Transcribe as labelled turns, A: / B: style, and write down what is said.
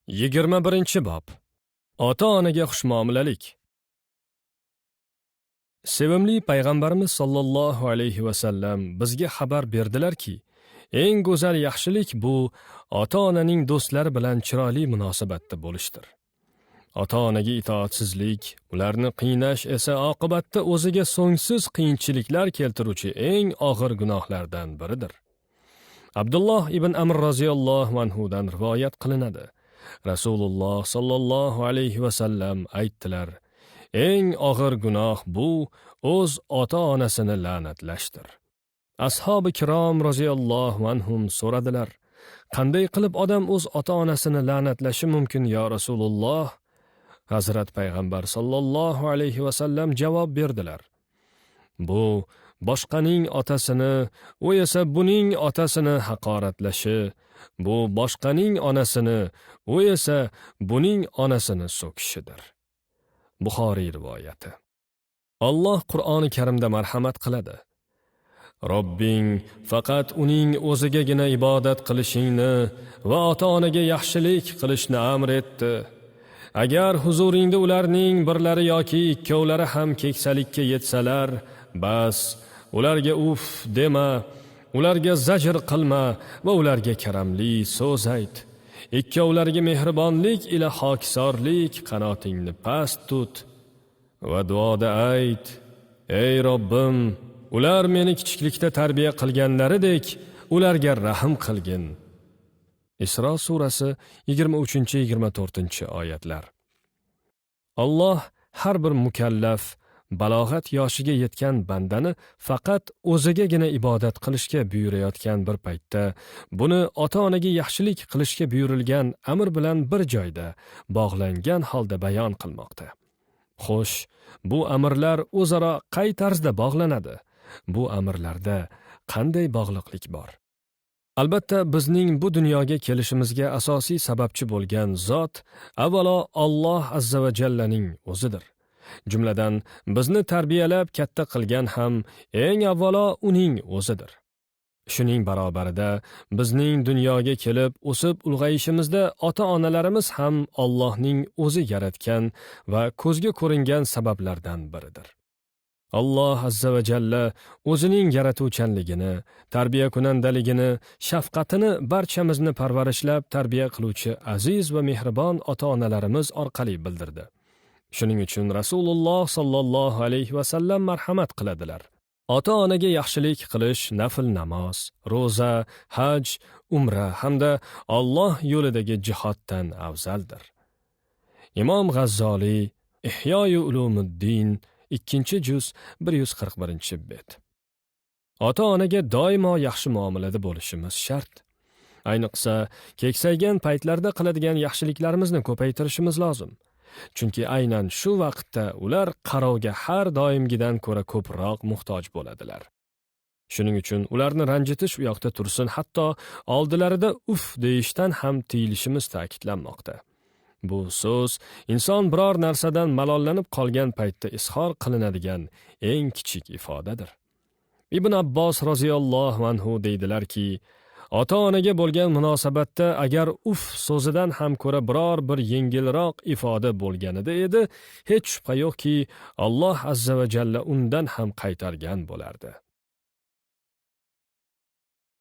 A: 21-bob. Ota-onaga xushmuomalalik. Sevimli payg'ambarimiz sollallohu alayhi va sallam bizga xabar berdilarki, eng go'zal yaxshilik bu ota-onaning do'stlari bilan chiroyli munosabatda bo'lishdir. Ota-onaga itoatsizlik, ularni qiynash esa oqibatda o'ziga so'ngsiz qiyinchiliklar keltiruvchi eng og'ir gunohlardan biridir. Abdulloh ibn Amr roziyallohu anhu dan rivoyat qilinadi. Rasululloh sollallohu alayhi va sallam aytdilar: eng og'ir gunoh bu o'z ota-onasini la'natlashdir. Ashabi kirom roziyallohu anhum so'radilar: qanday qilib odam o'z ota-onasini la'natlashi mumkin yo Rasululloh? Hazrat payg'ambar sollallohu alayhi va sallam javob berdilar: bu boshqaning otasini, u esa buning otasini haqoratlashi, bu boshqaning onasini, u esa buning onasini so'kishidir. Buxoriy rivoyati. Alloh Qur'oni Karimda marhamat qiladi. Robbing faqat uning o'zigagina ibodat qilishingni va ota-onaga yaxshilik qilishni amr etdi. Agar huzuringda ularning birlari yoki ikkovlari ham keksalikka yetsalar, bas, ularga uf dema, ularga zajr qilma va ularga karamli so'z ayt. Ikkovlariga mehribonlik ila xokisorlik, qanotingni past tut va duoda ayt: ey Robbim, ular meni kichiklikda tarbiya qilganlaridek ularga rahm qilgin. Isro surasi 23-24 oyatlar. Alloh har bir mukallaf balog'at yoshiga yetgan bandani faqat o'zigagina ibodat qilishga buyurayotgan bir paytda buni ota-onaga yaxshilik qilishga buyurilgan amr bilan bir joyda bog'langan holda bayon qilmoqda. Xo'sh, bu amrlar o'zaro qay tarzda bog'lanadi? Bu amrlarda qanday bog'liqlik bor? Albatta, bizning bu dunyoga kelishimizga asosiy sababchi bo'lgan zot avvalo Alloh azza va jallaning o'zidir. Jumladan, bizni tarbiyalab katta qilgan ham eng avvalo uning o'zidir. Shuning barobarida bizning dunyoga kelib o'sib ulg'ayishimizda ota-onalarimiz ham Allohning o'zi yaratgan va ko'zga ko'ringan sabablardan biridir. Alloh azza va jalla o'zining yaratuvchanligini, tarbiya kunandaligini, shafqatini barchamizni parvarishlab tarbiya qiluvchi aziz va mehribon ota-onalarimiz orqali bildirdi. Shuning uchun Rasululloh sollallohu alayhi va sallam marhamat qiladilar. Ota-onaga yaxshilik qilish nafl namoz, roza, haj, umra hamda Alloh yo'lidagi jihoddan afzaldir. Imom G'azzoliy Ihyo Ulumuddin 2-juz 141-bet. Ota-onaga doimo yaxshi muomalada bo'lishimiz shart. Ayniqsa, keksaygan paytlarda qiladigan yaxshiliklarimizni ko'paytirishimiz lozim. Chunki aynan shu vaqtda ular qarovga har doimgidan ko'ra ko'proq muhtoj bo'ladilar. Shuning uchun ularni ranjitish u yoqda tursin, hatto oldilarida uf deyishdan ham tiyilishimiz ta'kidlanmoqda. Bu so'z inson biror narsadan malollanib qolgan paytda izhor qilinadigan eng kichik ifodadir. Ibn Abbos roziyallohu anhu deydilarki, ota-onaga bo'lgan munosabatda agar uf so'zidan ham ko'ra biror bir yengilroq ifoda bo'lganida edi, hech shubha yo'qki, Alloh azza va jalla undan ham qaytargan bo'lardi.